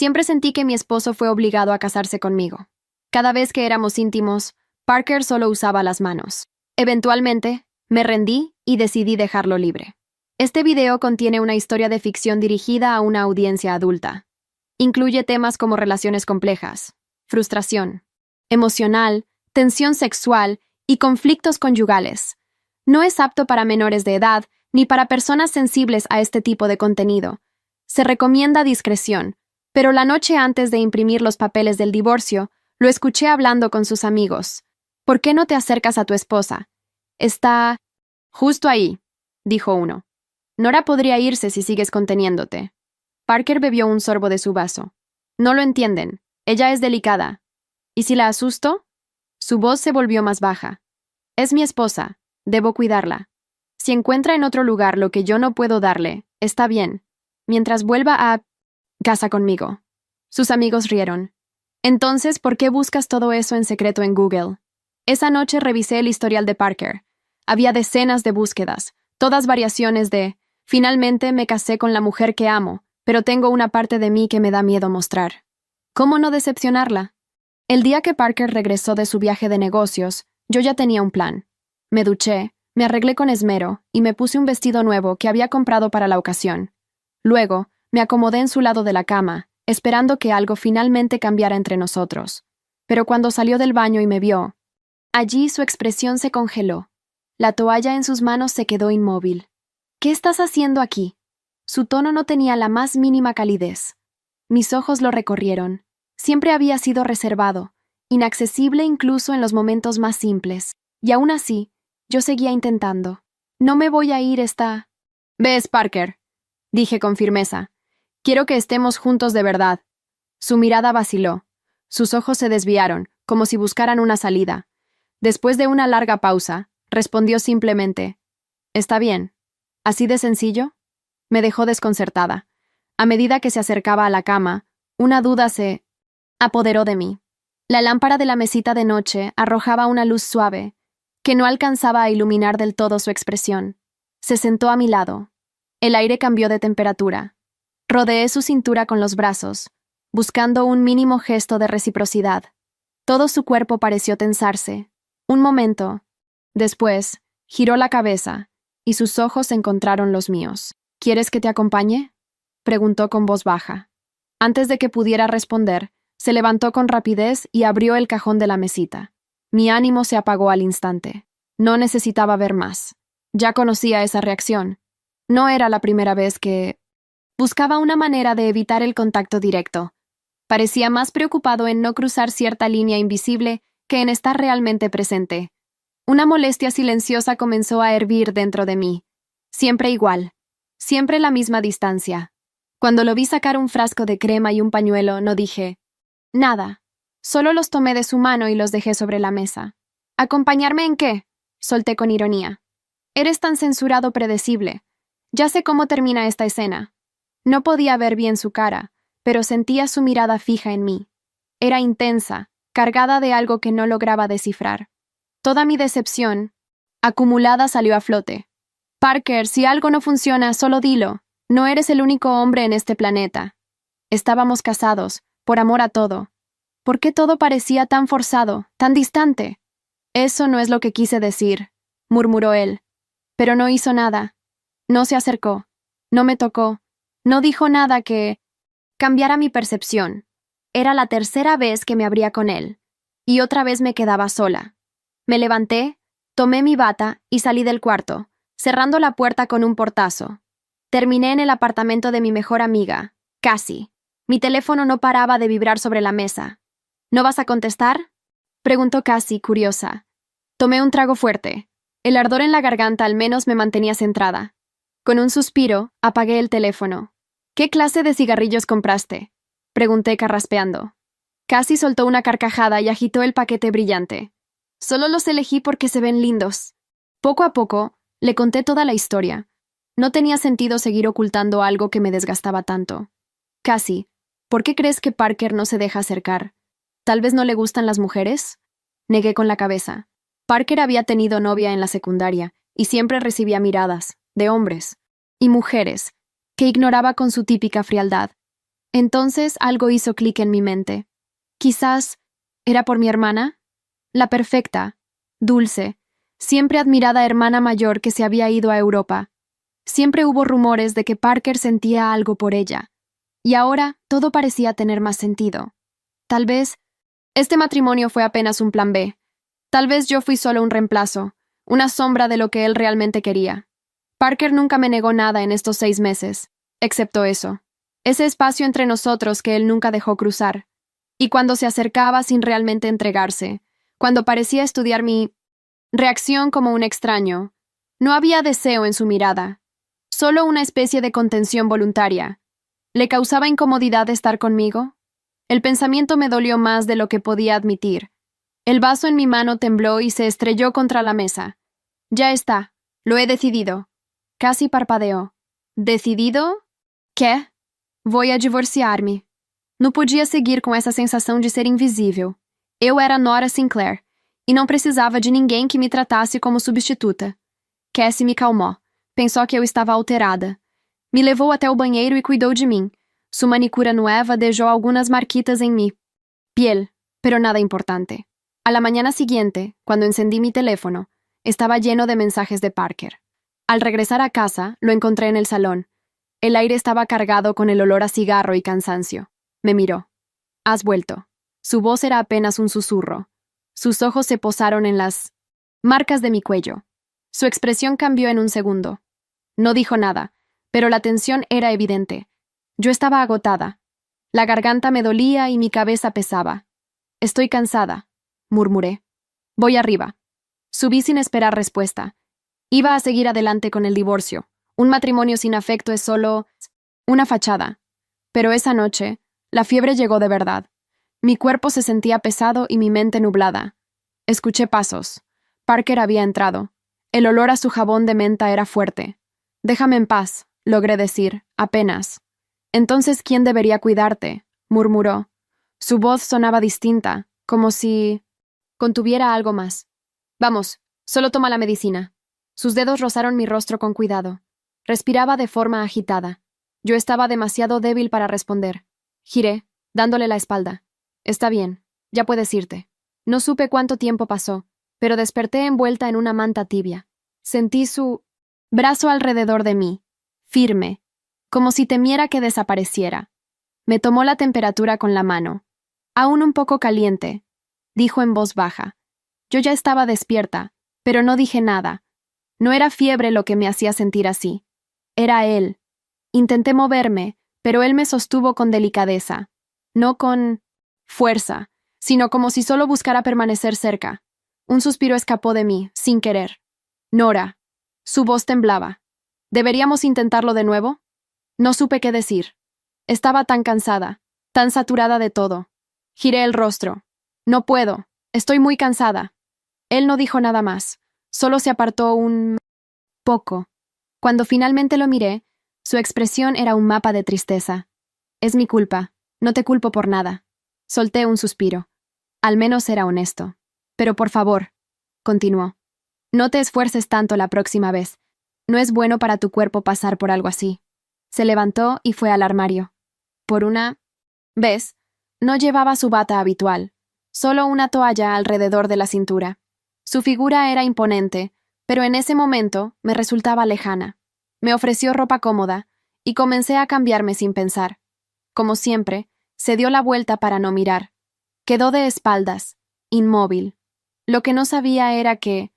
Siempre sentí que mi esposo fue obligado a casarse conmigo. Cada vez que éramos íntimos, Parker solo usaba las manos. Eventualmente, me rendí y decidí dejarlo libre. Este video contiene una historia de ficción dirigida a una audiencia adulta. Incluye temas como relaciones complejas, frustración emocional, tensión sexual y conflictos conyugales. No es apto para menores de edad ni para personas sensibles a este tipo de contenido. Se recomienda discreción, pero la noche antes de imprimir los papeles del divorcio, lo escuché hablando con sus amigos. ¿Por qué no te acercas a tu esposa? Está justo ahí, dijo uno. Nora podría irse si sigues conteniéndote. Parker bebió un sorbo de su vaso. No lo entienden. Ella es delicada. ¿Y si la asusto? Su voz se volvió más baja. Es mi esposa. Debo cuidarla. Si encuentra en otro lugar lo que yo no puedo darle, está bien. Mientras vuelva a casa conmigo. Sus amigos rieron. Entonces, ¿por qué buscas todo eso en secreto en Google? Esa noche revisé el historial de Parker. Había decenas de búsquedas, todas variaciones de finalmente me casé con la mujer que amo, pero tengo una parte de mí que me da miedo mostrar. ¿Cómo no decepcionarla? El día que Parker regresó de su viaje de negocios, yo ya tenía un plan. Me duché, me arreglé con esmero y me puse un vestido nuevo que había comprado para la ocasión. Luego, me acomodé en su lado de la cama, esperando que algo finalmente cambiara entre nosotros. Pero cuando salió del baño y me vio, allí su expresión se congeló. La toalla en sus manos se quedó inmóvil. ¿Qué estás haciendo aquí? Su tono no tenía la más mínima calidez. Mis ojos lo recorrieron. Siempre había sido reservado, inaccesible incluso en los momentos más simples. Y aún así, yo seguía intentando. No me voy a ir esta... ¿Ves, Parker? Dije con firmeza. Quiero que estemos juntos de verdad. Su mirada vaciló. Sus ojos se desviaron, como si buscaran una salida. Después de una larga pausa, respondió simplemente. ¿Está bien? ¿Así de sencillo? Me dejó desconcertada. A medida que se acercaba a la cama, una duda se apoderó de mí. La lámpara de la mesita de noche arrojaba una luz suave, que no alcanzaba a iluminar del todo su expresión. Se sentó a mi lado. El aire cambió de temperatura. Rodeé su cintura con los brazos, buscando un mínimo gesto de reciprocidad. Todo su cuerpo pareció tensarse. Un momento. Después, giró la cabeza, y sus ojos encontraron los míos. ¿Quieres que te acompañe? Preguntó con voz baja. Antes de que pudiera responder, se levantó con rapidez y abrió el cajón de la mesita. Mi ánimo se apagó al instante. No necesitaba ver más. Ya conocía esa reacción. No era la primera vez que... Buscaba una manera de evitar el contacto directo. Parecía más preocupado en no cruzar cierta línea invisible que en estar realmente presente. Una molestia silenciosa comenzó a hervir dentro de mí. Siempre igual. Siempre la misma distancia. Cuando lo vi sacar un frasco de crema y un pañuelo, no dije nada. Solo los tomé de su mano y los dejé sobre la mesa. ¿Acompañarme en qué? Solté con ironía. Eres tan censurado predecible. Ya sé cómo termina esta escena. No podía ver bien su cara, pero sentía su mirada fija en mí. Era intensa, cargada de algo que no lograba descifrar. Toda mi decepción, acumulada, salió a flote. Parker, si algo no funciona, solo dilo. No eres el único hombre en este planeta. Estábamos casados, por amor a todo. ¿Por qué todo parecía tan forzado, tan distante? Eso no es lo que quise decir, murmuró él. Pero no hizo nada. No se acercó. No me tocó. No dijo nada que cambiara mi percepción. Era la tercera vez que me abría con él. Y otra vez me quedaba sola. Me levanté, tomé mi bata y salí del cuarto, cerrando la puerta con un portazo. Terminé en el apartamento de mi mejor amiga, Cassie. Mi teléfono no paraba de vibrar sobre la mesa. ¿No vas a contestar? Preguntó Cassie, curiosa. Tomé un trago fuerte. El ardor en la garganta al menos me mantenía centrada. Con un suspiro, apagué el teléfono. ¿Qué clase de cigarrillos compraste? Pregunté carraspeando. Cassie soltó una carcajada y agitó el paquete brillante. Solo los elegí porque se ven lindos. Poco a poco, le conté toda la historia. No tenía sentido seguir ocultando algo que me desgastaba tanto. Cassie, ¿por qué crees que Parker no se deja acercar? ¿Tal vez no le gustan las mujeres? Negué con la cabeza. Parker había tenido novia en la secundaria y siempre recibía miradas, de hombres y mujeres, que ignoraba con su típica frialdad. Entonces algo hizo clic en mi mente. Quizás era por mi hermana, la perfecta, dulce, siempre admirada hermana mayor que se había ido a Europa. Siempre hubo rumores de que Parker sentía algo por ella, y ahora todo parecía tener más sentido. Tal vez este matrimonio fue apenas un plan B. Tal vez yo fui solo un reemplazo, una sombra de lo que él realmente quería. Parker nunca me negó nada en estos 6 meses, excepto eso. Ese espacio entre nosotros que él nunca dejó cruzar. Y cuando se acercaba sin realmente entregarse, cuando parecía estudiar mi reacción como un extraño, no había deseo en su mirada, solo una especie de contención voluntaria. ¿Le causaba incomodidad estar conmigo? El pensamiento me dolió más de lo que podía admitir. El vaso en mi mano tembló y se estrelló contra la mesa. Ya está, lo he decidido. Casi parpadeó. ¿Decidido? ¿Qué? Voy a divorciar-me. Não podia seguir com essa sensação de ser invisível. Eu era Nora Sinclair, e não precisava de ninguém que me tratasse como substituta. Cassie me calmou. Pensou que eu estava alterada. Me levou até o banheiro e cuidou de mim. Su manicura nueva dejó algunas marquitas en mi piel, pero nada importante. A la mañana siguiente, cuando encendí mi teléfono, estaba lleno de mensajes de Parker. Al regresar a casa, lo encontré en el salón. El aire estaba cargado con el olor a cigarro y cansancio. Me miró. «Has vuelto». Su voz era apenas un susurro. Sus ojos se posaron en las marcas de mi cuello. Su expresión cambió en un segundo. No dijo nada, pero la tensión era evidente. Yo estaba agotada. La garganta me dolía y mi cabeza pesaba. «Estoy cansada», murmuré. «Voy arriba». Subí sin esperar respuesta. Iba a seguir adelante con el divorcio. Un matrimonio sin afecto es solo una fachada. Pero esa noche, la fiebre llegó de verdad. Mi cuerpo se sentía pesado y mi mente nublada. Escuché pasos. Parker había entrado. El olor a su jabón de menta era fuerte. «Déjame en paz», logré decir, apenas. «Entonces, ¿quién debería cuidarte?», murmuró. Su voz sonaba distinta, como si contuviera algo más. «Vamos, solo toma la medicina». Sus dedos rozaron mi rostro con cuidado. Respiraba de forma agitada. Yo estaba demasiado débil para responder. Giré, dándole la espalda. «Está bien, ya puedes irte». No supe cuánto tiempo pasó, pero desperté envuelta en una manta tibia. Sentí su brazo alrededor de mí, firme, como si temiera que desapareciera. Me tomó la temperatura con la mano. «Aún un poco caliente», dijo en voz baja. Yo ya estaba despierta, pero no dije nada. No era fiebre lo que me hacía sentir así. Era él. Intenté moverme, pero él me sostuvo con delicadeza. No con fuerza, sino como si solo buscara permanecer cerca. Un suspiro escapó de mí, sin querer. «Nora». Su voz temblaba. «¿Deberíamos intentarlo de nuevo?» No supe qué decir. Estaba tan cansada, tan saturada de todo. Giré el rostro. «No puedo. Estoy muy cansada». Él no dijo nada más. Solo se apartó un poco. Cuando finalmente lo miré, su expresión era un mapa de tristeza. «Es mi culpa. No te culpo por nada». Solté un suspiro. Al menos era honesto. «Pero por favor», continuó, «no te esfuerces tanto la próxima vez. No es bueno para tu cuerpo pasar por algo así». Se levantó y fue al armario. Por una vez, no llevaba su bata habitual, solo una toalla alrededor de la cintura. Su figura era imponente, pero en ese momento me resultaba lejana. Me ofreció ropa cómoda y comencé a cambiarme sin pensar. Como siempre, se dio la vuelta para no mirar. Quedó de espaldas, inmóvil. Lo que no sabía era que,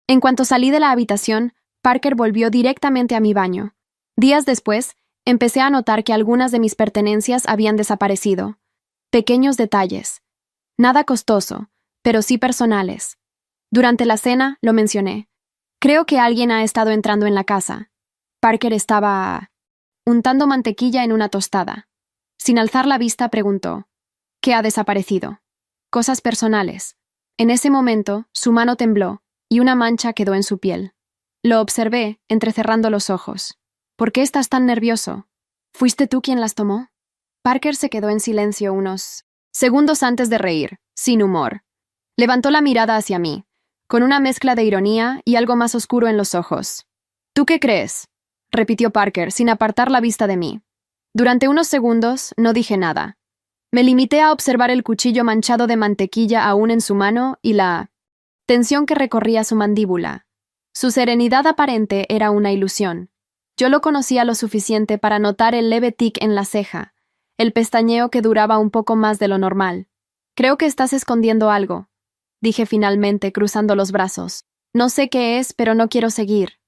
en cuanto salí de la habitación, Parker volvió directamente a mi baño. Días después, empecé a notar que algunas de mis pertenencias habían desaparecido. Pequeños detalles. Nada costoso, pero sí personales. Durante la cena, lo mencioné. «Creo que alguien ha estado entrando en la casa». Parker estaba untando mantequilla en una tostada. Sin alzar la vista, preguntó: «¿Qué ha desaparecido?» «Cosas personales». En ese momento, su mano tembló y una mancha quedó en su piel. Lo observé, entrecerrando los ojos. «¿Por qué estás tan nervioso? ¿Fuiste tú quien las tomó?» Parker se quedó en silencio unos segundos antes de reír, sin humor. Levantó la mirada hacia mí, con una mezcla de ironía y algo más oscuro en los ojos. «¿Tú qué crees?», repitió Parker, sin apartar la vista de mí. Durante unos segundos no dije nada. Me limité a observar el cuchillo manchado de mantequilla aún en su mano y la tensión que recorría su mandíbula. Su serenidad aparente era una ilusión. Yo lo conocía lo suficiente para notar el leve tic en la ceja, el pestañeo que duraba un poco más de lo normal. «Creo que estás escondiendo algo», dije finalmente, cruzando los brazos. «No sé qué es, pero no quiero seguir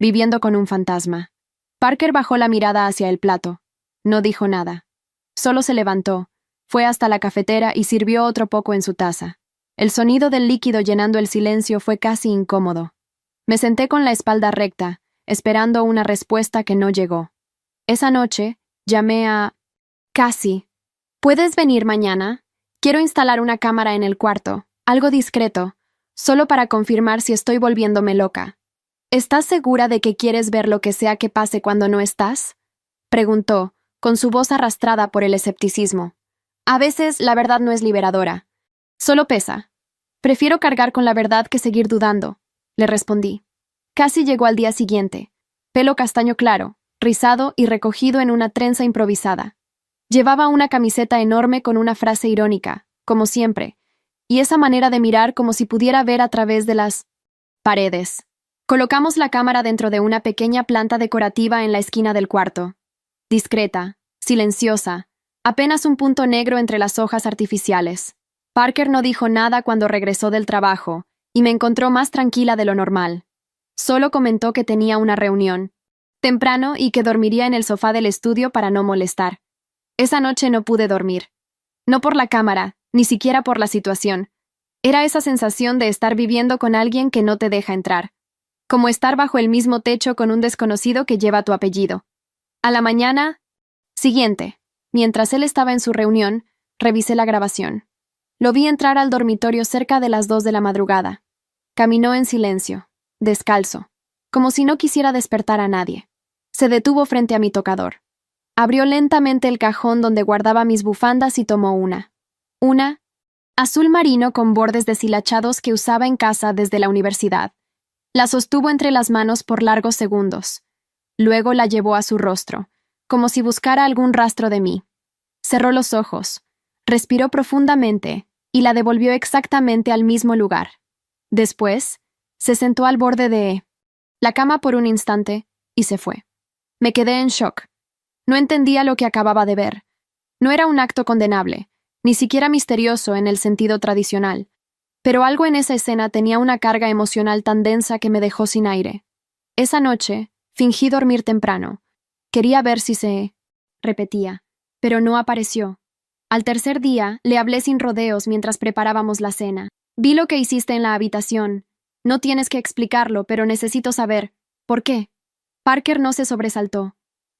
viviendo con un fantasma». Parker bajó la mirada hacia el plato. No dijo nada. Solo se levantó, fue hasta la cafetera y sirvió otro poco en su taza. El sonido del líquido llenando el silencio fue casi incómodo. Me senté con la espalda recta, esperando una respuesta que no llegó. Esa noche, llamé a Cassie. «¿Puedes venir mañana? Quiero instalar una cámara en el cuarto, algo discreto, solo para confirmar si estoy volviéndome loca». «¿Estás segura de que quieres ver lo que sea que pase cuando no estás?», preguntó, con su voz arrastrada por el escepticismo. «A veces la verdad no es liberadora. Solo pesa. Prefiero cargar con la verdad que seguir dudando», le respondí. Cassie llegó al día siguiente, pelo castaño claro, rizado y recogido en una trenza improvisada. Llevaba una camiseta enorme con una frase irónica, como siempre, y esa manera de mirar como si pudiera ver a través de las paredes. Colocamos la cámara dentro de una pequeña planta decorativa en la esquina del cuarto. Discreta, silenciosa, apenas un punto negro entre las hojas artificiales. Parker no dijo nada cuando regresó del trabajo, y me encontró más tranquila de lo normal. Solo comentó que tenía una reunión temprano y que dormiría en el sofá del estudio para no molestar. Esa noche no pude dormir. No por la cámara, ni siquiera por la situación. Era esa sensación de estar viviendo con alguien que no te deja entrar. Como estar bajo el mismo techo con un desconocido que lleva tu apellido. A la mañana siguiente, mientras él estaba en su reunión, revisé la grabación. Lo vi entrar al dormitorio cerca de las 2 de la madrugada. Caminó en silencio, descalzo, como si no quisiera despertar a nadie. Se detuvo frente a mi tocador. Abrió lentamente el cajón donde guardaba mis bufandas y tomó una. Una azul marino con bordes deshilachados que usaba en casa desde la universidad. La sostuvo entre las manos por largos segundos. Luego la llevó a su rostro, como si buscara algún rastro de mí. Cerró los ojos, respiró profundamente y la devolvió exactamente al mismo lugar. Después, se sentó al borde de la cama por un instante y se fue. Me quedé en shock. No entendía lo que acababa de ver. No era un acto condenable, ni siquiera misterioso en el sentido tradicional, pero algo en esa escena tenía una carga emocional tan densa que me dejó sin aire. Esa noche, fingí dormir temprano. Quería ver si se repetía, pero no apareció. Al tercer día, le hablé sin rodeos mientras preparábamos la cena. «Vi lo que hiciste en la habitación. No tienes que explicarlo, pero necesito saber. ¿Por qué?». Parker no se sobresaltó.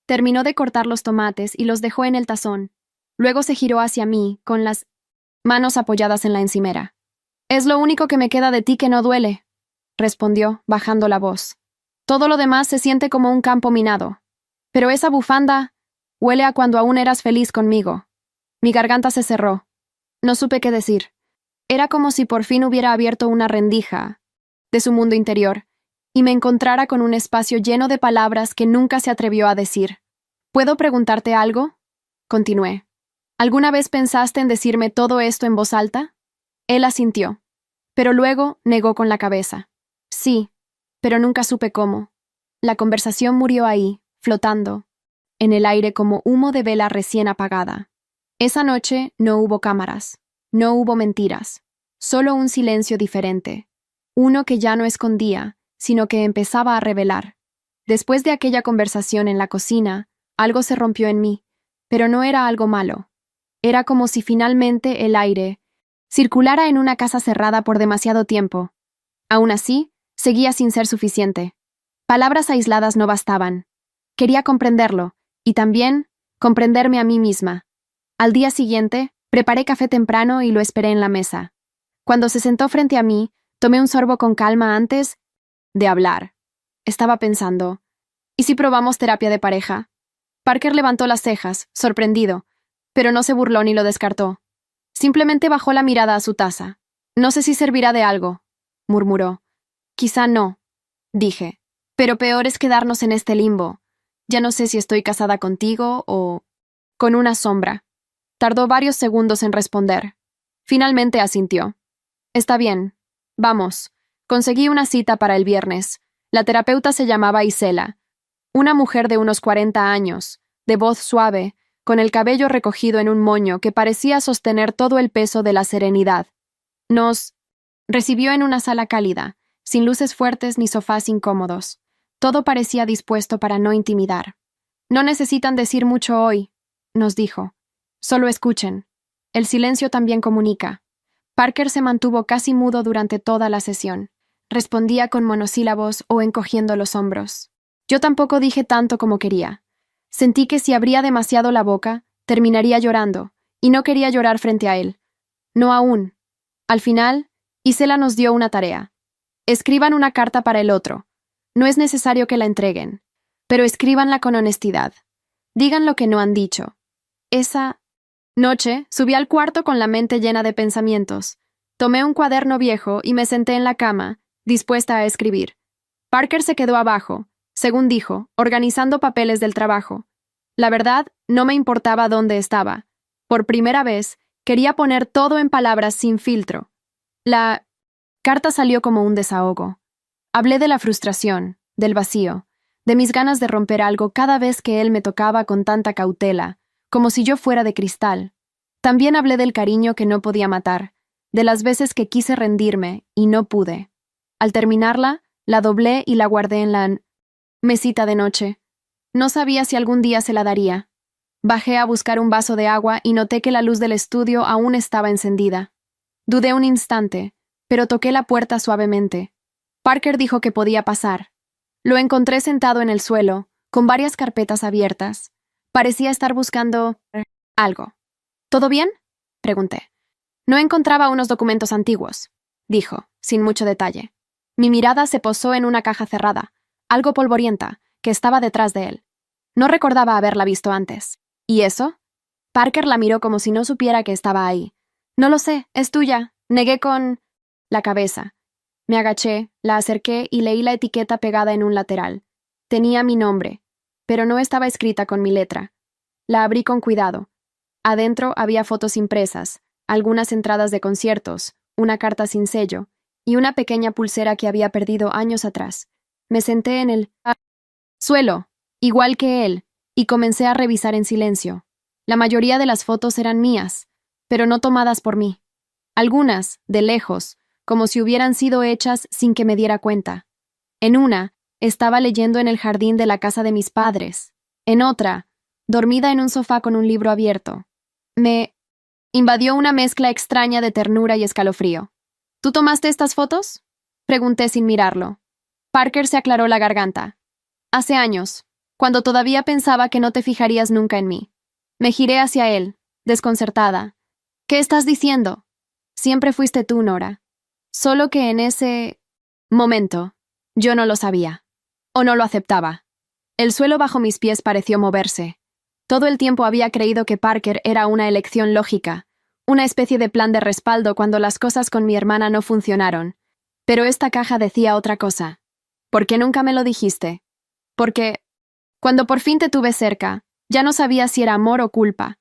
Terminó de cortar los tomates y los dejó en el tazón. Luego se giró hacia mí, con las manos apoyadas en la encimera. «Es lo único que me queda de ti que no duele», respondió, bajando la voz. «Todo lo demás se siente como un campo minado. Pero esa bufanda huele a cuando aún eras feliz conmigo». Mi garganta se cerró. No supe qué decir. Era como si por fin hubiera abierto una rendija de su mundo interior y me encontrara con un espacio lleno de palabras que nunca se atrevió a decir. «¿Puedo preguntarte algo?», continué. «¿Alguna vez pensaste en decirme todo esto en voz alta?». Él asintió, pero luego negó con la cabeza. «Sí, pero nunca supe cómo». La conversación murió ahí, flotando, en el aire como humo de vela recién apagada. Esa noche no hubo cámaras, no hubo mentiras, solo un silencio diferente, uno que ya no escondía, sino que empezaba a revelar. Después de aquella conversación en la cocina, algo se rompió en mí, pero no era algo malo. Era como si finalmente el aire circulara en una casa cerrada por demasiado tiempo. Aún así, seguía sin ser suficiente. Palabras aisladas no bastaban. Quería comprenderlo, y también comprenderme a mí misma. Al día siguiente, preparé café temprano y lo esperé en la mesa. Cuando se sentó frente a mí, tomé un sorbo con calma antes de hablar. Estaba pensando, ¿y si probamos terapia de pareja? Parker levantó las cejas, sorprendido, pero no se burló ni lo descartó. Simplemente bajó la mirada a su taza. «No sé si servirá de algo», murmuró. «Quizá no», dije. «Pero peor es quedarnos en este limbo. Ya no sé si estoy casada contigo o con una sombra. Tardó varios segundos en responder. Finalmente asintió. Está bien. Vamos. Conseguí una cita para el viernes. La terapeuta se llamaba Isela, una mujer de unos 40 años, de voz suave, con el cabello recogido en un moño que parecía sostener todo el peso de la serenidad. Nos recibió en una sala cálida, sin luces fuertes ni sofás incómodos. Todo parecía dispuesto para no intimidar. No necesitan decir mucho hoy, nos dijo. Solo escuchen. El silencio también comunica. Parker se mantuvo casi mudo durante toda la sesión. Respondía con monosílabos o encogiendo los hombros. Yo tampoco dije tanto como quería. Sentí que si abría demasiado la boca, terminaría llorando, y no quería llorar frente a él. No aún. Al final, Isela nos dio una tarea. Escriban una carta para el otro. No es necesario que la entreguen, pero escríbanla con honestidad. Digan lo que no han dicho. Esa noche subí al cuarto con la mente llena de pensamientos. Tomé un cuaderno viejo y me senté en la cama, dispuesta a escribir. Parker se quedó abajo, según dijo, organizando papeles del trabajo. La verdad, no me importaba dónde estaba. Por primera vez, quería poner todo en palabras sin filtro. La carta salió como un desahogo. Hablé de la frustración, del vacío, de mis ganas de romper algo cada vez que él me tocaba con tanta cautela, como si yo fuera de cristal. También hablé del cariño que no podía matar, de las veces que quise rendirme y no pude. Al terminarla, la doblé y la guardé en la mesita de noche. No sabía si algún día se la daría. Bajé a buscar un vaso de agua y noté que la luz del estudio aún estaba encendida. Dudé un instante, pero toqué la puerta suavemente. Parker dijo que podía pasar. Lo encontré sentado en el suelo, con varias carpetas abiertas. Parecía estar buscando algo. ¿Todo bien?, pregunté. No encontraba unos documentos antiguos, dijo, sin mucho detalle. Mi mirada se posó en una caja cerrada, algo polvorienta, que estaba detrás de él. No recordaba haberla visto antes. ¿Y eso? Parker la miró como si no supiera que estaba ahí. No lo sé, es tuya. Negué con la cabeza. Me agaché, la acerqué y leí la etiqueta pegada en un lateral. Tenía mi nombre, pero no estaba escrita con mi letra. La abrí con cuidado. Adentro había fotos impresas, algunas entradas de conciertos, una carta sin sello y una pequeña pulsera que había perdido años atrás. Me senté en el suelo, igual que él, y comencé a revisar en silencio. La mayoría de las fotos eran mías, pero no tomadas por mí. Algunas, de lejos, como si hubieran sido hechas sin que me diera cuenta. En una, estaba leyendo en el jardín de la casa de mis padres. En otra, dormida en un sofá con un libro abierto. Me invadió una mezcla extraña de ternura y escalofrío. ¿Tú tomaste estas fotos?, pregunté sin mirarlo. Parker se aclaró la garganta. Hace años, cuando todavía pensaba que no te fijarías nunca en mí. Me giré hacia él, desconcertada. ¿Qué estás diciendo? Siempre fuiste tú, Nora. Solo que en ese momento, yo no lo sabía. O no lo aceptaba. El suelo bajo mis pies pareció moverse. Todo el tiempo había creído que Parker era una elección lógica, una especie de plan de respaldo cuando las cosas con mi hermana no funcionaron. Pero esta caja decía otra cosa. ¿Por qué nunca me lo dijiste? Porque, cuando por fin te tuve cerca, ya no sabía si era amor o culpa.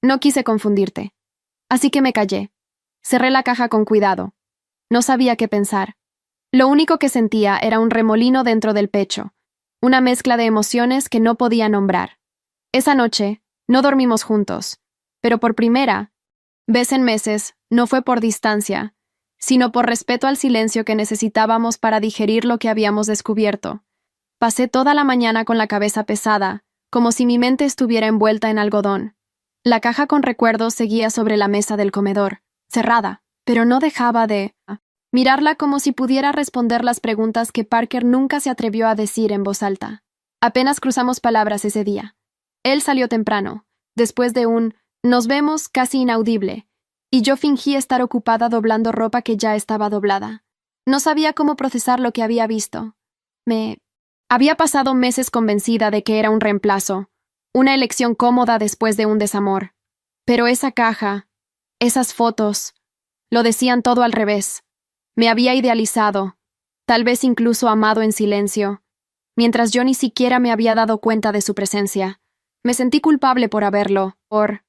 No quise confundirte. Así que me callé. Cerré la caja con cuidado. No sabía qué pensar. Lo único que sentía era un remolino dentro del pecho, una mezcla de emociones que no podía nombrar. Esa noche, no dormimos juntos, pero por primera vez en meses, no fue por distancia, sino por respeto al silencio que necesitábamos para digerir lo que habíamos descubierto. Pasé toda la mañana con la cabeza pesada, como si mi mente estuviera envuelta en algodón. La caja con recuerdos seguía sobre la mesa del comedor, cerrada, pero no dejaba de mirarla como si pudiera responder las preguntas que Parker nunca se atrevió a decir en voz alta. Apenas cruzamos palabras ese día. Él salió temprano, después de un "nos vemos" casi inaudible, y yo fingí estar ocupada doblando ropa que ya estaba doblada. No sabía cómo procesar lo que había visto. Me había pasado meses convencida de que era un reemplazo, una elección cómoda después de un desamor. Pero esa caja, esas fotos, lo decían todo al revés. Me había idealizado, tal vez incluso amado en silencio, mientras yo ni siquiera me había dado cuenta de su presencia. Me sentí culpable por haberlo, por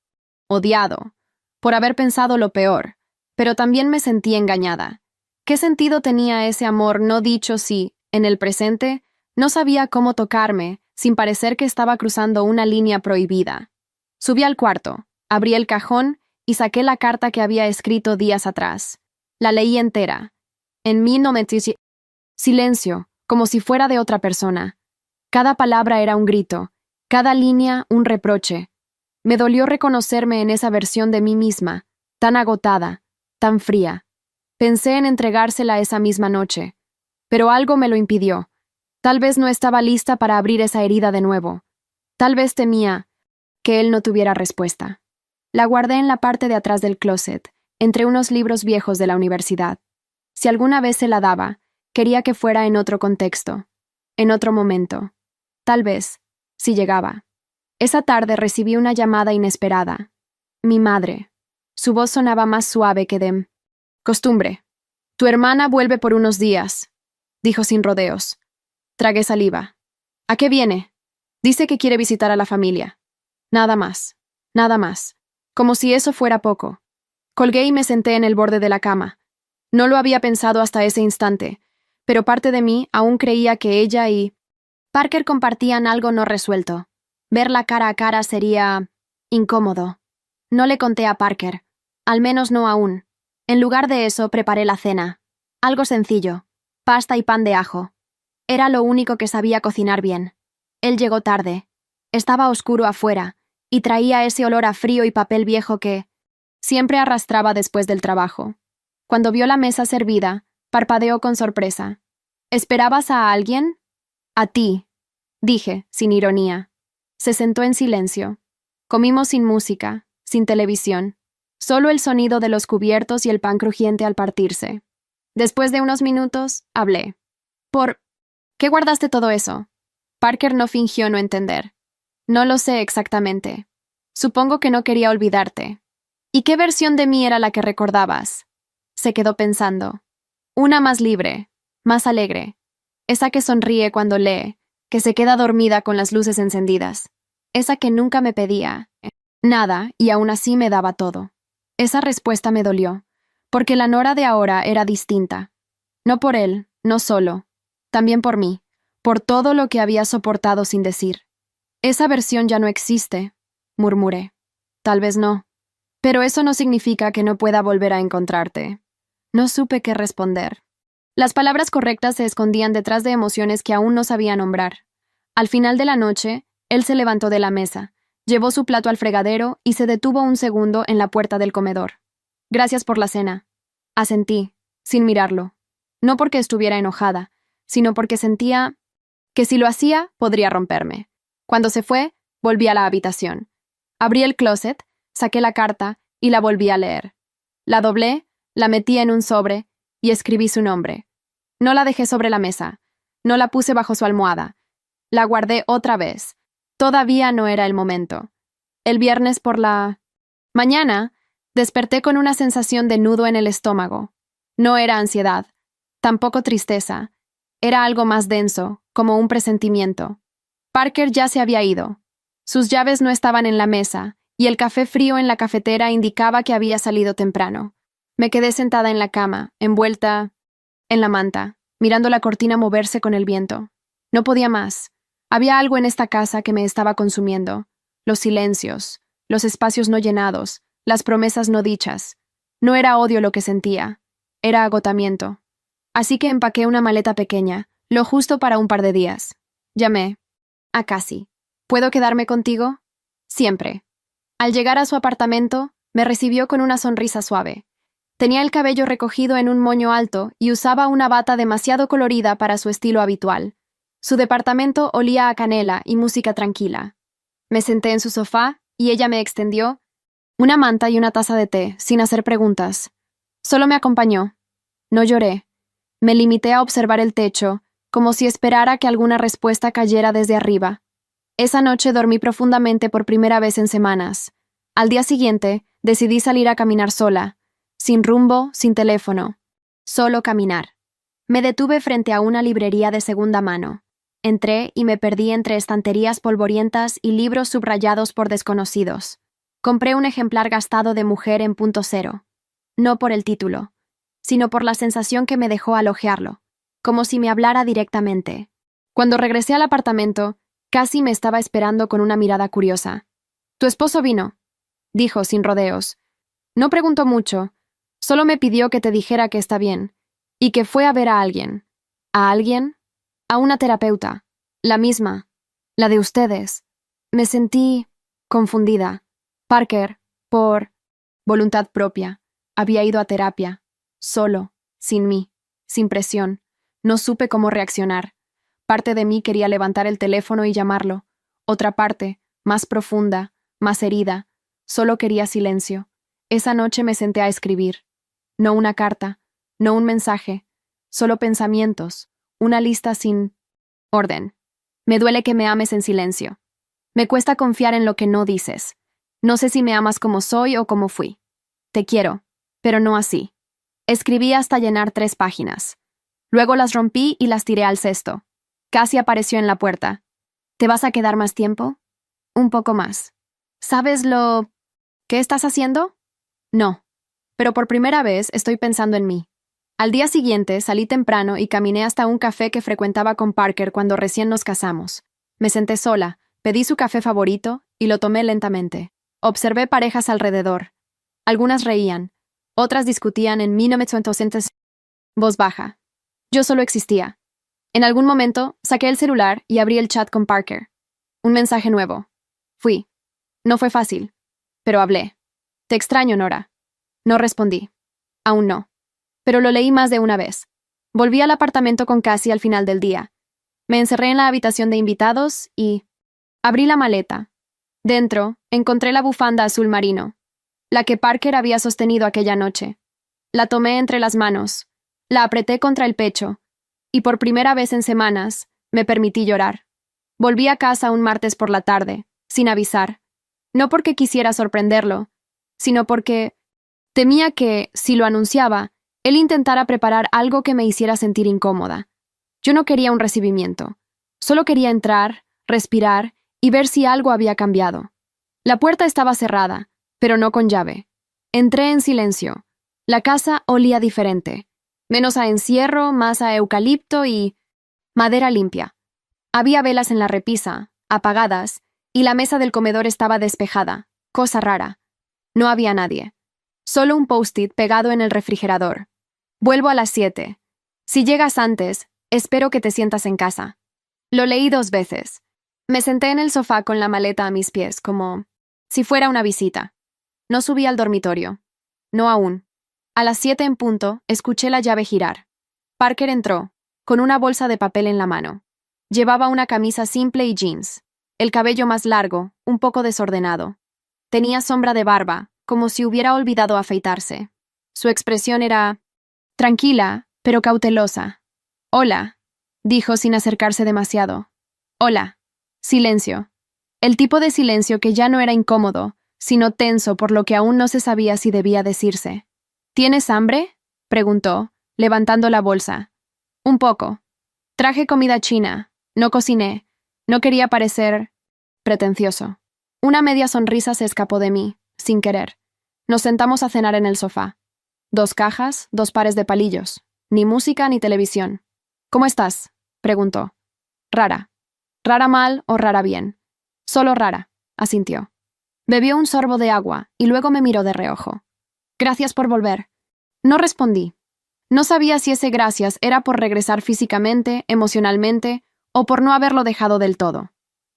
odiado, por haber pensado lo peor, pero también me sentí engañada. ¿Qué sentido tenía ese amor no dicho si, en el presente, no sabía cómo tocarme sin parecer que estaba cruzando una línea prohibida? Subí al cuarto, abrí el cajón y saqué la carta que había escrito días atrás. La leí entera. En mí no me... Silencio, como si fuera de otra persona. Cada palabra era un grito, cada línea un reproche. Me dolió reconocerme en esa versión de mí misma, tan agotada, tan fría. Pensé en entregársela esa misma noche, pero algo me lo impidió. Tal vez no estaba lista para abrir esa herida de nuevo. Tal vez temía que él no tuviera respuesta. La guardé en la parte de atrás del closet, entre unos libros viejos de la universidad. Si alguna vez se la daba, quería que fuera en otro contexto, en otro momento. Tal vez, si llegaba. Esa tarde recibí una llamada inesperada. Mi madre. Su voz sonaba más suave que de costumbre. Tu hermana vuelve por unos días, dijo sin rodeos. Tragué saliva. ¿A qué viene? Dice que quiere visitar a la familia. Nada más. Nada más. Como si eso fuera poco. Colgué y me senté en el borde de la cama. No lo había pensado hasta ese instante, pero parte de mí aún creía que ella y Parker compartían algo no resuelto. Verla cara a cara sería incómodo. No le conté a Parker, al menos no aún. En lugar de eso, preparé la cena. Algo sencillo, pasta y pan de ajo. Era lo único que sabía cocinar bien. Él llegó tarde. Estaba oscuro afuera, y traía ese olor a frío y papel viejo que siempre arrastraba después del trabajo. Cuando vio la mesa servida, parpadeó con sorpresa. ¿Esperabas a alguien? A ti, dije, sin ironía. Se sentó en silencio. Comimos sin música, sin televisión. Solo el sonido de los cubiertos y el pan crujiente al partirse. Después de unos minutos, hablé. ¿Por qué guardaste todo eso? Parker no fingió no entender. No lo sé exactamente. Supongo que no quería olvidarte. ¿Y qué versión de mí era la que recordabas? Se quedó pensando. Una más libre, más alegre. Esa que sonríe cuando lee, que se queda dormida con las luces encendidas. Esa que nunca me pedía nada y aún así me daba todo. Esa respuesta me dolió, porque la Nora de ahora era distinta. No por él, no solo. También por mí, por todo lo que había soportado sin decir. Esa versión ya no existe, murmuré. Tal vez no. Pero eso no significa que no pueda volver a encontrarte. No supe qué responder. Las palabras correctas se escondían detrás de emociones que aún no sabía nombrar. Al final de la noche, él se levantó de la mesa, llevó su plato al fregadero y se detuvo un segundo en la puerta del comedor. Gracias por la cena. Asentí, sin mirarlo. No porque estuviera enojada, sino porque sentía que si lo hacía, podría romperme. Cuando se fue, volví a la habitación. Abrí el closet, saqué la carta y la volví a leer. La doblé, la metí en un sobre y escribí su nombre. No la dejé sobre la mesa, no la puse bajo su almohada. La guardé otra vez. Todavía no era el momento. El viernes por la mañana, desperté con una sensación de nudo en el estómago. No era ansiedad, tampoco tristeza. Era algo más denso, como un presentimiento. Parker ya se había ido. Sus llaves no estaban en la mesa, y el café frío en la cafetera indicaba que había salido temprano. Me quedé sentada en la cama, envuelta en la manta, mirando la cortina moverse con el viento. No podía más. Había algo en esta casa que me estaba consumiendo. Los silencios, los espacios no llenados, las promesas no dichas. No era odio lo que sentía, era agotamiento. Así que empaqué una maleta pequeña, lo justo para un par de días. Llamé a Cassie. ¿Puedo quedarme contigo? Siempre. Al llegar a su apartamento, me recibió con una sonrisa suave. Tenía el cabello recogido en un moño alto y usaba una bata demasiado colorida para su estilo habitual. Su departamento olía a canela y música tranquila. Me senté en su sofá y ella me extendió una manta y una taza de té, sin hacer preguntas. Solo me acompañó. No lloré. Me limité a observar el techo, como si esperara que alguna respuesta cayera desde arriba. Esa noche dormí profundamente por primera vez en semanas. Al día siguiente, decidí salir a caminar sola, sin rumbo, sin teléfono. Solo caminar. Me detuve frente a una librería de segunda mano. Entré y me perdí entre estanterías polvorientas y libros subrayados por desconocidos. Compré un ejemplar gastado de Mujer en punto cero. No por el título, sino por la sensación que me dejó al hojearlo, como si me hablara directamente. Cuando regresé al apartamento, Cassie me estaba esperando con una mirada curiosa. «Tu esposo vino», dijo sin rodeos. No preguntó mucho, solo me pidió que te dijera que está bien, y que fue a ver a alguien. ¿A alguien? A una terapeuta. La misma. La de ustedes. Me sentí confundida. Parker, por voluntad propia, había ido a terapia. Solo, sin mí, sin presión. No supe cómo reaccionar. Parte de mí quería levantar el teléfono y llamarlo. Otra parte, más profunda, más herida, solo quería silencio. Esa noche me senté a escribir. No una carta, no un mensaje, solo pensamientos, una lista sin orden. Me duele que me ames en silencio. Me cuesta confiar en lo que no dices. No sé si me amas como soy o como fui. Te quiero, pero no así. Escribí hasta llenar 3 páginas. Luego las rompí y las tiré al cesto. Casi apareció en la puerta. ¿Te vas a quedar más tiempo? Un poco más. ¿Sabes lo que estás haciendo? No. Pero por primera vez estoy pensando en mí. Al día siguiente salí temprano y caminé hasta un café que frecuentaba con Parker cuando recién nos casamos. Me senté sola, pedí su café favorito y lo tomé lentamente. Observé parejas alrededor. Algunas reían, otras discutían en 1900 voz baja. Yo solo existía. En algún momento saqué el celular y abrí el chat con Parker. Un mensaje nuevo. Fui. No fue fácil, pero hablé. Te extraño, Nora. No respondí. Aún no. Pero lo leí más de una vez. Volví al apartamento con Cassie al final del día. Me encerré en la habitación de invitados y abrí la maleta. Dentro, encontré la bufanda azul marino, la que Parker había sostenido aquella noche. La tomé entre las manos, la apreté contra el pecho, y por primera vez en semanas, me permití llorar. Volví a casa un martes por la tarde, sin avisar. No porque quisiera sorprenderlo, sino porque temía que, si lo anunciaba, él intentara preparar algo que me hiciera sentir incómoda. Yo no quería un recibimiento. Solo quería entrar, respirar y ver si algo había cambiado. La puerta estaba cerrada, pero no con llave. Entré en silencio. La casa olía diferente. Menos a encierro, más a eucalipto y madera limpia. Había velas en la repisa, apagadas, y la mesa del comedor estaba despejada, cosa rara. No había nadie. Solo un post-it pegado en el refrigerador. Vuelvo a las 7. Si llegas antes, espero que te sientas en casa. Lo leí 2 veces. Me senté en el sofá con la maleta a mis pies, como si fuera una visita. No subí al dormitorio. No aún. A las 7 en punto, escuché la llave girar. Parker entró, con una bolsa de papel en la mano. Llevaba una camisa simple y jeans. El cabello más largo, un poco desordenado. Tenía sombra de barba, como si hubiera olvidado afeitarse. Su expresión era tranquila, pero cautelosa. «Hola», dijo sin acercarse demasiado. «Hola». Silencio. El tipo de silencio que ya no era incómodo, sino tenso por lo que aún no se sabía si debía decirse. «¿Tienes hambre?», preguntó, levantando la bolsa. «Un poco. Traje comida china. No cociné. No quería parecer pretencioso». Una media sonrisa se escapó de mí, sin querer. Nos sentamos a cenar en el sofá. 2 cajas, 2 pares de palillos. Ni música ni televisión. «¿Cómo estás?», preguntó. «Rara. Rara mal o rara bien». «Solo rara», asintió. Bebió un sorbo de agua y luego me miró de reojo. «Gracias por volver». No respondí. No sabía si ese gracias era por regresar físicamente, emocionalmente, o por no haberlo dejado del todo.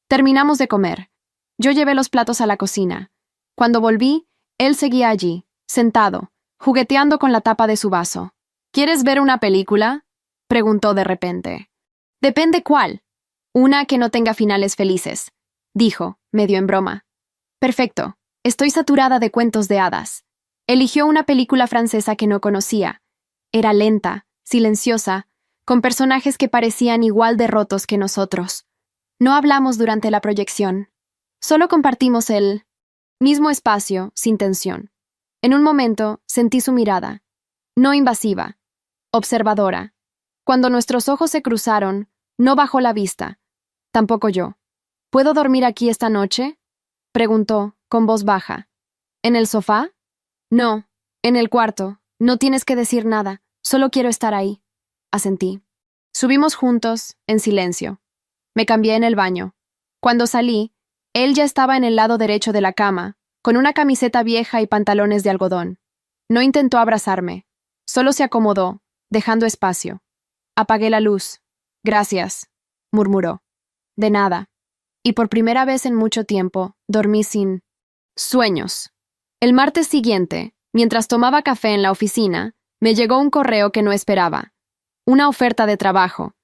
Terminamos de comer. Yo llevé los platos a la cocina. Cuando volví, él seguía allí, sentado, jugueteando con la tapa de su vaso. «¿Quieres ver una película?», preguntó de repente. «Depende cuál». «Una que no tenga finales felices», dijo, medio en broma. «Perfecto. Estoy saturada de cuentos de hadas». Eligió una película francesa que no conocía. Era lenta, silenciosa, con personajes que parecían igual de rotos que nosotros. No hablamos durante la proyección. Solo compartimos el mismo espacio, sin tensión. En un momento sentí su mirada. No invasiva, observadora. Cuando nuestros ojos se cruzaron, No bajó la vista. Tampoco yo. ¿Puedo dormir aquí esta noche? Preguntó, con voz baja. ¿En el sofá? No, en el cuarto. No tienes que decir nada. Solo quiero estar ahí. Asentí. Subimos juntos, en silencio. Me cambié en el baño. Cuando salí, él ya estaba en el lado derecho de la cama, con una camiseta vieja y pantalones de algodón. No intentó abrazarme. Solo se acomodó, dejando espacio. Apagué la luz. Gracias, murmuró. De nada. Y por primera vez en mucho tiempo, dormí sin sueños. El martes siguiente, mientras tomaba café en la oficina, me llegó un correo que no esperaba. Una oferta de trabajo.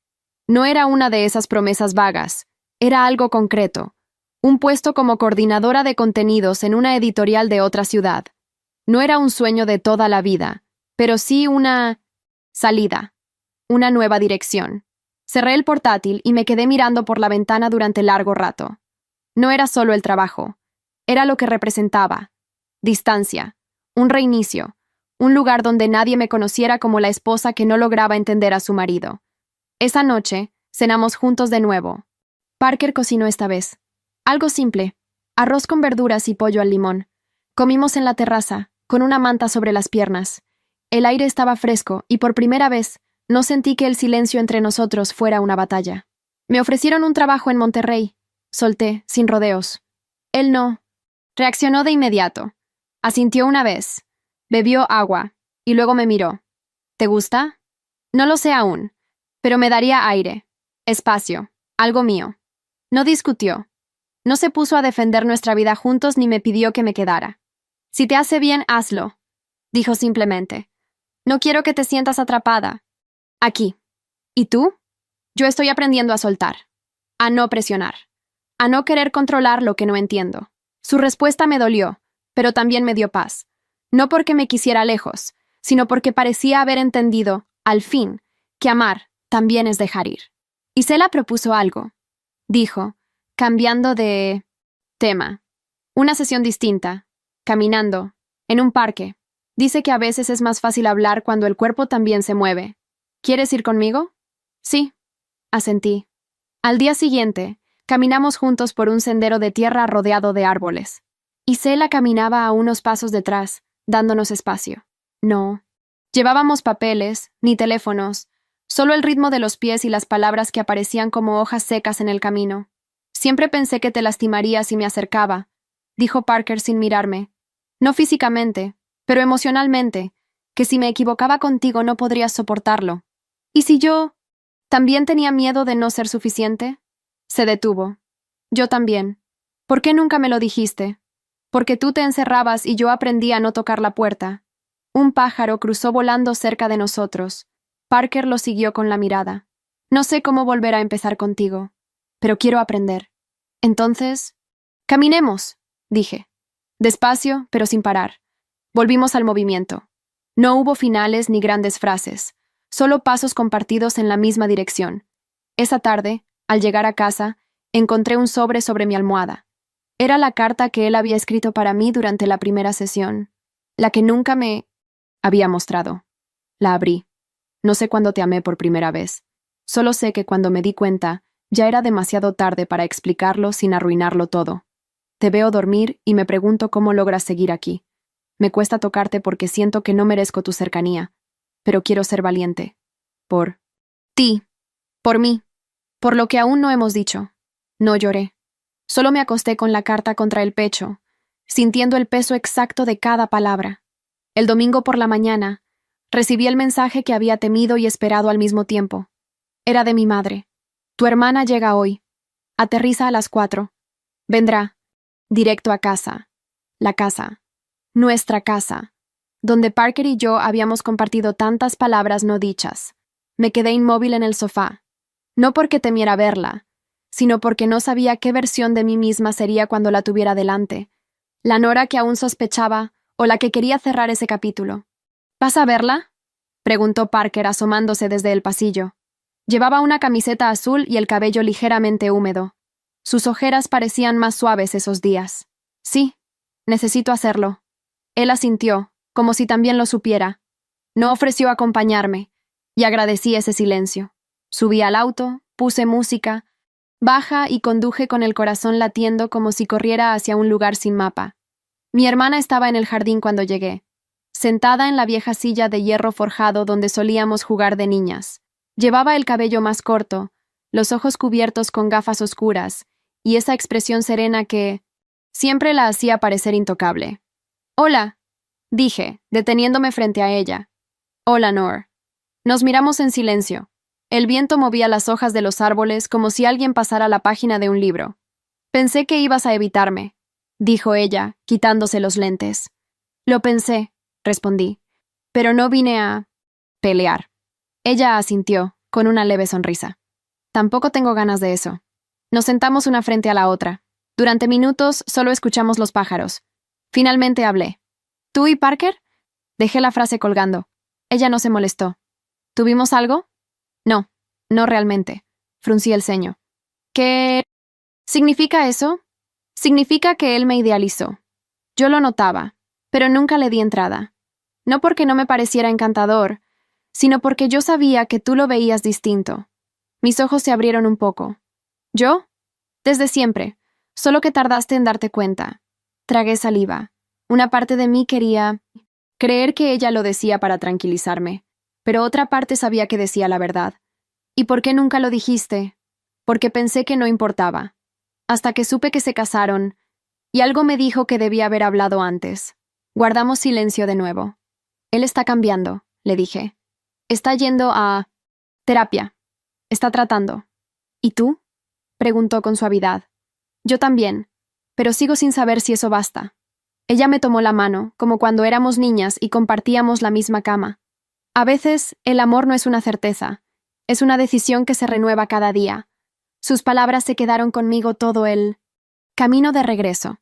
No era una de esas promesas vagas, era algo concreto. Un puesto como coordinadora de contenidos en una editorial de otra ciudad. No era un sueño de toda la vida, pero sí una salida, una nueva dirección. Cerré el portátil y me quedé mirando por la ventana durante largo rato. No era solo el trabajo, era lo que representaba. Distancia, un reinicio, un lugar donde nadie me conociera como la esposa que no lograba entender a su marido. Esa noche, cenamos juntos de nuevo. Parker cocinó esta vez. Algo simple, arroz con verduras y pollo al limón. Comimos en la terraza, con una manta sobre las piernas. El aire estaba fresco y por primera vez no sentí que el silencio entre nosotros fuera una batalla. Me ofrecieron un trabajo en Monterrey. Solté, sin rodeos. Él no. Reaccionó de inmediato. Asintió una vez. Bebió agua y luego me miró. ¿Te gusta? No lo sé aún, pero me daría aire, espacio, algo mío. No discutió. No se puso a defender nuestra vida juntos ni me pidió que me quedara. Si te hace bien, hazlo, dijo simplemente. No quiero que te sientas atrapada. Aquí. ¿Y tú? Yo estoy aprendiendo a soltar, a no presionar, a no querer controlar lo que no entiendo. Su respuesta me dolió, pero también me dio paz. No porque me quisiera lejos, sino porque parecía haber entendido, al fin, que amar también es dejar ir. Isela propuso algo, dijo, cambiando de tema. Una sesión distinta, caminando, en un parque. Dice que a veces es más fácil hablar cuando el cuerpo también se mueve. ¿Quieres ir conmigo? Sí, asentí. Al día siguiente, caminamos juntos por un sendero de tierra rodeado de árboles. Isela caminaba a unos pasos detrás, dándonos espacio. No. Llevábamos papeles, ni teléfonos, solo el ritmo de los pies y las palabras que aparecían como hojas secas en el camino. Siempre pensé que te lastimaría si me acercaba, dijo Parker sin mirarme. No físicamente, pero emocionalmente, que si me equivocaba contigo no podrías soportarlo. ¿Y si yo también tenía miedo de no ser suficiente? Se detuvo. Yo también. ¿Por qué nunca me lo dijiste? Porque tú te encerrabas y yo aprendí a no tocar la puerta. Un pájaro cruzó volando cerca de nosotros. Parker lo siguió con la mirada. No sé cómo volver a empezar contigo, pero quiero aprender. Entonces, caminemos, dije. Despacio, pero sin parar. Volvimos al movimiento. No hubo finales ni grandes frases, solo pasos compartidos en la misma dirección. Esa tarde, al llegar a casa, encontré un sobre mi almohada. Era la carta que él había escrito para mí durante la primera sesión, la que nunca me había mostrado. La abrí. No sé cuándo te amé por primera vez. Solo sé que cuando me di cuenta, ya era demasiado tarde para explicarlo sin arruinarlo todo. Te veo dormir y me pregunto cómo logras seguir aquí. Me cuesta tocarte porque siento que no merezco tu cercanía, pero quiero ser valiente. Por ti. Por mí. Por lo que aún no hemos dicho. No lloré. Solo me acosté con la carta contra el pecho, sintiendo el peso exacto de cada palabra. El domingo por la mañana, recibí el mensaje que había temido y esperado al mismo tiempo. Era de mi madre. Tu hermana llega hoy. Aterriza a las 4. Vendrá. Directo a casa. La casa. Nuestra casa. Donde Parker y yo habíamos compartido tantas palabras no dichas. Me quedé inmóvil en el sofá. No porque temiera verla, sino porque no sabía qué versión de mí misma sería cuando la tuviera delante. La Nora que aún sospechaba o la que quería cerrar ese capítulo. ¿Vas a verla?, preguntó Parker asomándose desde el pasillo. Llevaba una camiseta azul y el cabello ligeramente húmedo. Sus ojeras parecían más suaves esos días. Sí, necesito hacerlo. Él asintió, como si también lo supiera. No ofreció acompañarme, y agradecí ese silencio. Subí al auto, Puse música baja y conduje con el corazón latiendo como si corriera hacia un lugar sin mapa. Mi hermana estaba en el jardín cuando llegué, sentada en la vieja silla de hierro forjado donde solíamos jugar de niñas. Llevaba el cabello más corto, los ojos cubiertos con gafas oscuras, y esa expresión serena que siempre la hacía parecer intocable. «Hola», dije, deteniéndome frente a ella. «Hola, Nor». Nos miramos en silencio. El viento movía las hojas de los árboles como si alguien pasara la página de un libro. «Pensé que ibas a evitarme», dijo ella, quitándose los lentes. «Lo pensé», respondí, «pero no vine a pelear». Ella asintió, con una leve sonrisa. «Tampoco tengo ganas de eso». Nos sentamos una frente a la otra. Durante minutos solo escuchamos los pájaros. Finalmente hablé. «¿Tú y Parker?» Dejé la frase colgando. Ella no se molestó. ¿Tuvimos algo? No, no realmente. Fruncí el ceño. ¿Qué significa eso? Significa que él me idealizó. Yo lo notaba, pero nunca le di entrada. No porque no me pareciera encantador, sino porque yo sabía que tú lo veías distinto. Mis ojos se abrieron un poco. ¿Yo? Desde siempre, solo que tardaste en darte cuenta. Tragué saliva. Una parte de mí quería creer que ella lo decía para tranquilizarme, pero otra parte sabía que decía la verdad. ¿Y por qué nunca lo dijiste? Porque pensé que no importaba. Hasta que supe que se casaron, y algo me dijo que debía haber hablado antes. Guardamos silencio de nuevo. Él está cambiando, le dije. Está yendo a terapia. Está tratando. ¿Y tú? Preguntó con suavidad. Yo también, pero sigo sin saber si eso basta. Ella me tomó la mano, como cuando éramos niñas y compartíamos la misma cama. A veces, el amor no es una certeza, es una decisión que se renueva cada día. Sus palabras se quedaron conmigo todo el camino de regreso.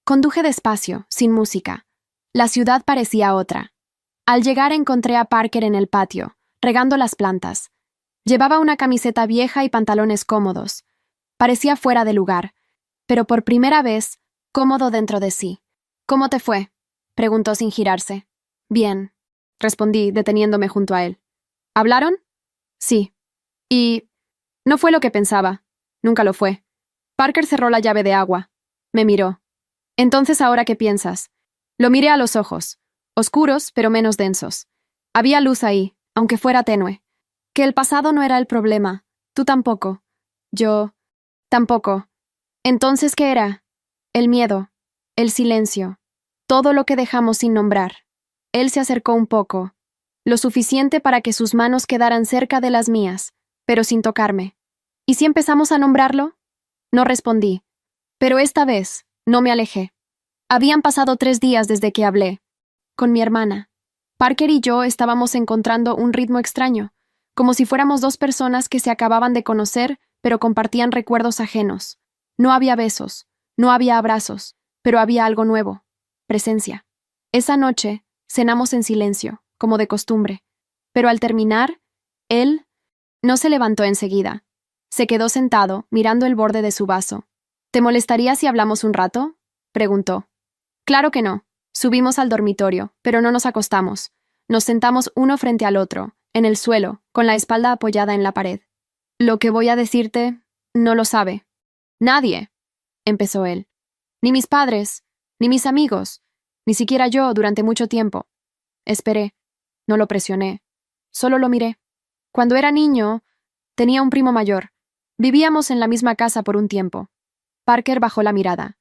Conduje despacio, sin música. La ciudad parecía otra. Al llegar encontré a Parker en el patio, regando las plantas. Llevaba una camiseta vieja y pantalones cómodos. Parecía fuera de lugar, pero por primera vez, cómodo dentro de sí. «¿Cómo te fue?», preguntó sin girarse. «Bien», respondí, deteniéndome junto a él. ¿Hablaron? Sí. Y no fue lo que pensaba. Nunca lo fue. Parker cerró la llave de agua. Me miró. «Entonces, ¿ahora qué piensas?» Lo miré a los ojos. Oscuros, pero menos densos. Había luz ahí, aunque fuera tenue. Que el pasado no era el problema. Tú tampoco. Yo tampoco. Entonces, ¿qué era? El miedo. El silencio. Todo lo que dejamos sin nombrar. Él se acercó un poco. Lo suficiente para que sus manos quedaran cerca de las mías, pero sin tocarme. ¿Y si empezamos a nombrarlo? No respondí. Pero esta vez, no me alejé. Habían pasado 3 días desde que hablé. Con mi hermana. Parker y yo estábamos encontrando un ritmo extraño, como si fuéramos 2 personas que se acababan de conocer, pero compartían recuerdos ajenos. No había besos, no había abrazos, pero había algo nuevo. Presencia. Esa noche, cenamos en silencio, como de costumbre. Pero al terminar, él no se levantó enseguida. Se quedó sentado, mirando el borde de su vaso. ¿Te molestaría si hablamos un rato?, preguntó. Claro que no. Subimos al dormitorio, pero no nos acostamos. Nos sentamos uno frente al otro, en el suelo, con la espalda apoyada en la pared. Lo que voy a decirte, no lo sabe. Nadie, empezó él. Ni mis padres, ni mis amigos, ni siquiera yo durante mucho tiempo. Esperé. No lo presioné. Solo lo miré. Cuando era niño, tenía un primo mayor. Vivíamos en la misma casa por un tiempo. Parker bajó la mirada.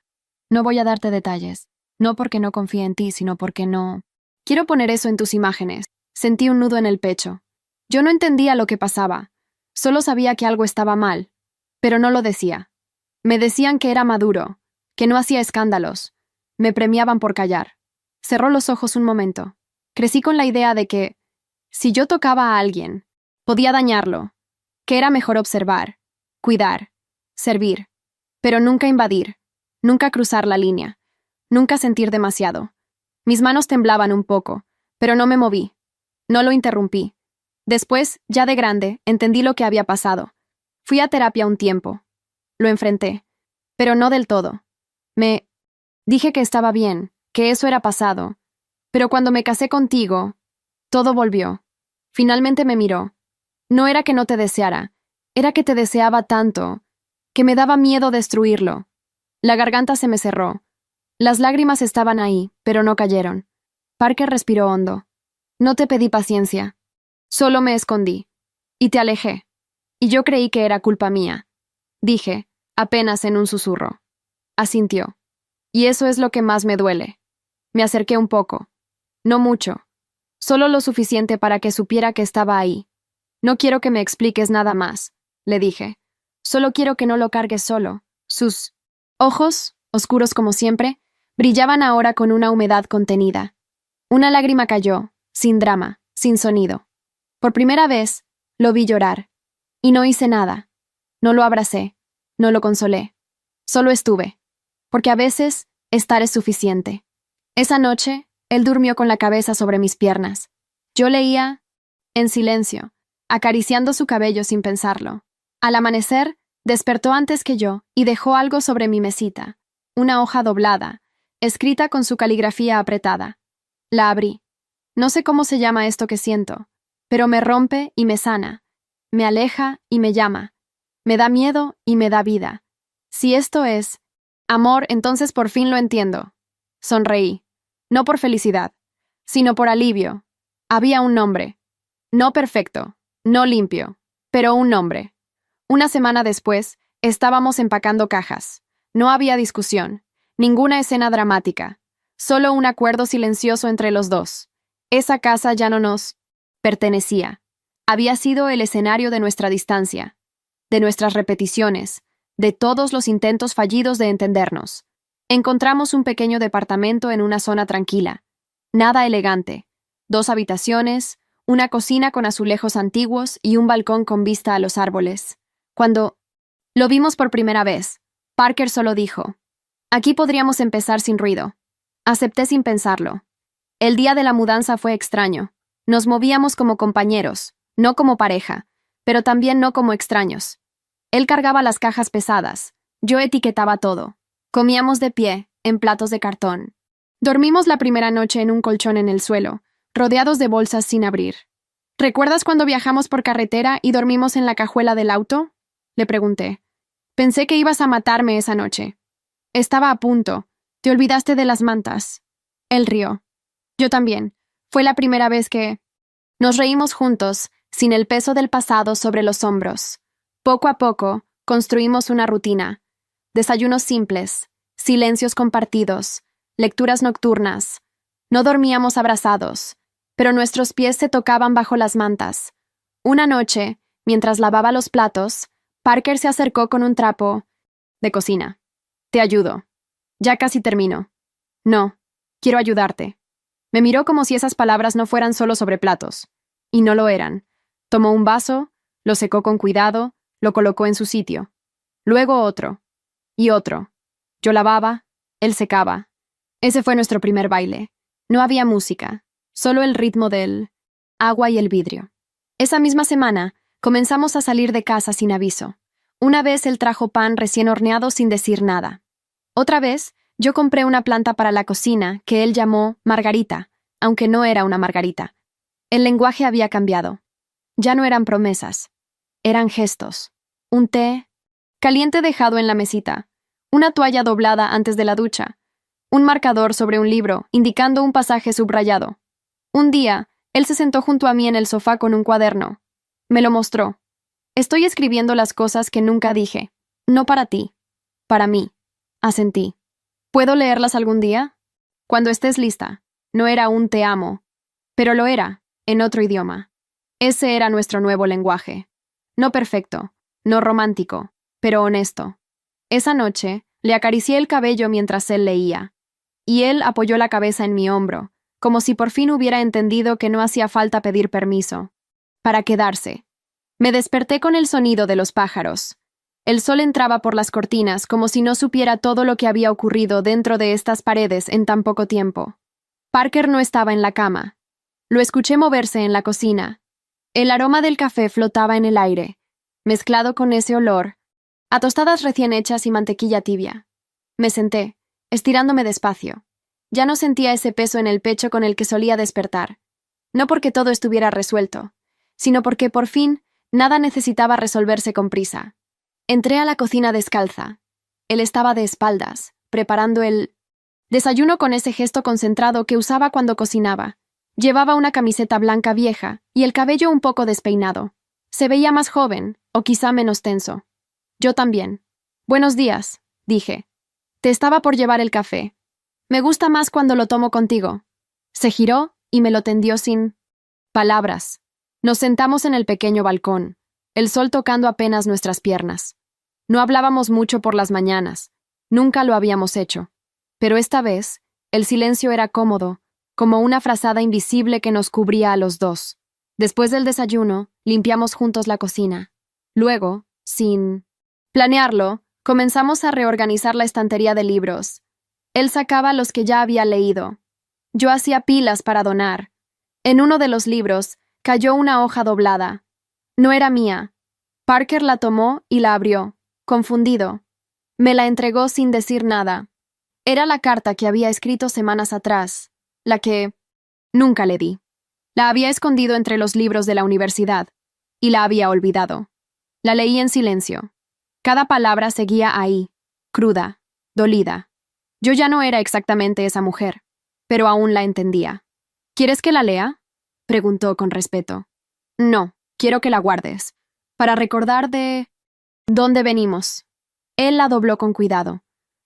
No voy a darte detalles. No porque no confíe en ti, sino porque no. Quiero poner eso en tus imágenes. Sentí un nudo en el pecho. Yo no entendía lo que pasaba. Solo sabía que algo estaba mal, pero no lo decía. Me decían que era maduro, que no hacía escándalos. Me premiaban por callar. Cerró los ojos un momento. Crecí con la idea de que, si yo tocaba a alguien, podía dañarlo, que era mejor observar, cuidar, servir, pero nunca invadir, nunca cruzar la línea, nunca sentir demasiado. Mis manos temblaban un poco, pero no me moví. No lo interrumpí. Después, ya de grande, entendí lo que había pasado. Fui a terapia un tiempo. Lo enfrenté, pero no del todo. Me dije que estaba bien, que eso era pasado. Pero cuando me casé contigo, todo volvió. Finalmente me miró. No era que no te deseara, Era que te deseaba tanto, que me daba miedo destruirlo. La garganta se me cerró. Las lágrimas estaban ahí, pero no cayeron. Parker respiró hondo. No te pedí paciencia. Solo me escondí. Y te alejé. Y yo creí que era culpa mía. Dije, apenas en un susurro. Asintió. Y eso es lo que más me duele. Me acerqué un poco. No mucho. Solo lo suficiente para que supiera que estaba ahí. No quiero que me expliques nada más, le dije. Solo quiero que no lo cargues solo. Sus ojos, oscuros como siempre, brillaban ahora con una humedad contenida. Una lágrima cayó, sin drama, sin sonido. Por primera vez, lo vi llorar. Y no hice nada. No lo abracé. No lo consolé. Solo estuve. Porque a veces, estar es suficiente. Esa noche, él durmió con la cabeza sobre mis piernas. Yo leía, en silencio, acariciando su cabello sin pensarlo. Al amanecer, despertó antes que yo y dejó algo sobre mi mesita, una hoja doblada, escrita con su caligrafía apretada. La abrí. No sé cómo se llama esto que siento, pero me rompe y me sana, me aleja y me llama, me da miedo y me da vida. Si esto es amor, entonces por fin lo entiendo. Sonreí. No por felicidad, sino por alivio. Había un nombre. No perfecto, no limpio, pero un nombre. Una semana después, estábamos empacando cajas. No había discusión, ninguna escena dramática, solo un acuerdo silencioso entre los dos. Esa casa ya no nos pertenecía. Había sido el escenario de nuestra distancia, de nuestras repeticiones, de todos los intentos fallidos de entendernos. Encontramos un pequeño departamento en una zona tranquila. Nada elegante. 2 habitaciones, una cocina con azulejos antiguos y un balcón con vista a los árboles. Cuando lo vimos por primera vez, Parker solo dijo, «Aquí podríamos empezar sin ruido». Acepté sin pensarlo. El día de la mudanza fue extraño. Nos movíamos como compañeros, no como pareja, pero también no como extraños. Él cargaba las cajas pesadas. Yo etiquetaba todo. Comíamos de pie, en platos de cartón. Dormimos la primera noche en un colchón en el suelo, rodeados de bolsas sin abrir. ¿Recuerdas cuando viajamos por carretera y dormimos en la cajuela del auto? Le pregunté. Pensé que ibas a matarme esa noche. Estaba a punto. Te olvidaste de las mantas. Él rió. Yo también. Fue la primera vez que... Nos reímos juntos, sin el peso del pasado sobre los hombros. Poco a poco, construimos una rutina. Desayunos simples, silencios compartidos, lecturas nocturnas. No dormíamos abrazados, pero nuestros pies se tocaban bajo las mantas. Una noche, mientras lavaba los platos, Parker se acercó con un trapo de cocina. Te ayudo. Ya casi termino. No, quiero ayudarte. Me miró como si esas palabras no fueran solo sobre platos. Y no lo eran. Tomó un vaso, lo secó con cuidado, lo colocó en su sitio. Luego otro. Y otro. Yo lavaba, él secaba. Ese fue nuestro primer baile. No había música, solo el ritmo del agua y el vidrio. Esa misma semana, comenzamos a salir de casa sin aviso. Una vez él trajo pan recién horneado sin decir nada. Otra vez, yo compré una planta para la cocina que él llamó Margarita, aunque no era una margarita. El lenguaje había cambiado. Ya no eran promesas. Eran gestos. Un té caliente dejado en la mesita, una toalla doblada antes de la ducha, un marcador sobre un libro indicando un pasaje subrayado. Un día, él se sentó junto a mí en el sofá con un cuaderno. Me lo mostró. Estoy escribiendo las cosas que nunca dije. No para ti. Para mí. Asentí. ¿Puedo leerlas algún día? Cuando estés lista. No era un te amo, pero lo era, en otro idioma. Ese era nuestro nuevo lenguaje. No perfecto, no romántico, pero honesto. Esa noche, le acaricié el cabello mientras él leía, y él apoyó la cabeza en mi hombro, como si por fin hubiera entendido que no hacía falta pedir permiso. Para quedarse. Me desperté con el sonido de los pájaros. El sol entraba por las cortinas como si no supiera todo lo que había ocurrido dentro de estas paredes en tan poco tiempo. Parker no estaba en la cama. Lo escuché moverse en la cocina. El aroma del café flotaba en el aire, mezclado con ese olor a tostadas recién hechas y mantequilla tibia. Me senté, estirándome despacio. Ya no sentía ese peso en el pecho con el que solía despertar. No porque todo estuviera resuelto, sino porque por fin Nada necesitaba resolverse con prisa. Entré a la cocina descalza. Él estaba de espaldas, preparando el desayuno con ese gesto concentrado que usaba cuando cocinaba. Llevaba una camiseta blanca vieja y el cabello un poco despeinado. Se veía más joven, o quizá menos tenso. Yo también. Buenos días, dije. Te estaba por llevar el café. Me gusta más cuando lo tomo contigo. Se giró y me lo tendió sin palabras. Nos sentamos en el pequeño balcón, el sol tocando apenas nuestras piernas. No hablábamos mucho por las mañanas, nunca lo habíamos hecho. Pero esta vez, el silencio era cómodo, como una frazada invisible que nos cubría a los dos. Después del desayuno, limpiamos juntos la cocina. Luego, sin planearlo, comenzamos a reorganizar la estantería de libros. Él sacaba los que ya había leído. Yo hacía pilas para donar. En uno de los libros, cayó una hoja doblada. No era mía. Parker la tomó y la abrió, confundido. Me la entregó sin decir nada. Era la carta que había escrito semanas atrás, la que nunca le di. La había escondido entre los libros de la universidad, y la había olvidado. La leí en silencio. Cada palabra seguía ahí, cruda, dolida. Yo ya no era exactamente esa mujer, pero aún la entendía. ¿Quieres que la lea?, preguntó con respeto. No, quiero que la guardes, para recordar de dónde venimos. Él la dobló con cuidado.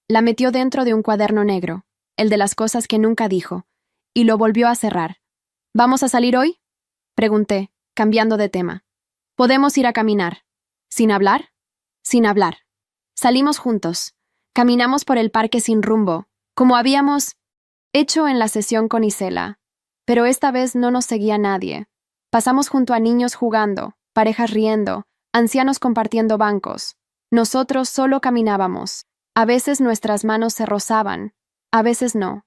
La metió dentro de un cuaderno negro, el de las cosas que nunca dijo, y lo volvió a cerrar. ¿Vamos a salir hoy?, pregunté, cambiando de tema. ¿Podemos ir a caminar? ¿Sin hablar? Sin hablar. Salimos juntos. Caminamos por el parque sin rumbo, como habíamos hecho en la sesión con Isela. Pero esta vez no nos seguía nadie. Pasamos junto a niños jugando, parejas riendo, ancianos compartiendo bancos. Nosotros solo caminábamos. A veces nuestras manos se rozaban, a veces no.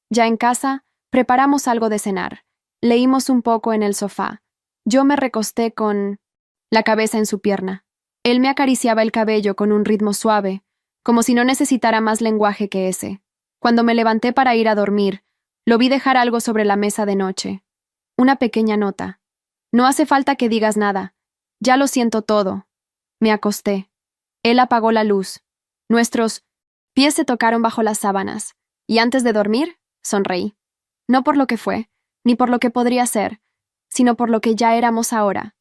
Ya en casa, preparamos algo de cenar. Leímos un poco en el sofá. Yo me recosté con la cabeza en su pierna. Él me acariciaba el cabello con un ritmo suave, como si no necesitara más lenguaje que ese. Cuando me levanté para ir a dormir, lo vi dejar algo sobre la mesa de noche. Una pequeña nota. No hace falta que digas nada. Ya lo siento todo. Me acosté. Él apagó la luz. Nuestros pies se tocaron bajo las sábanas, y antes de dormir, sonreí. No por lo que fue, ni por lo que podría ser, sino por lo que ya éramos ahora.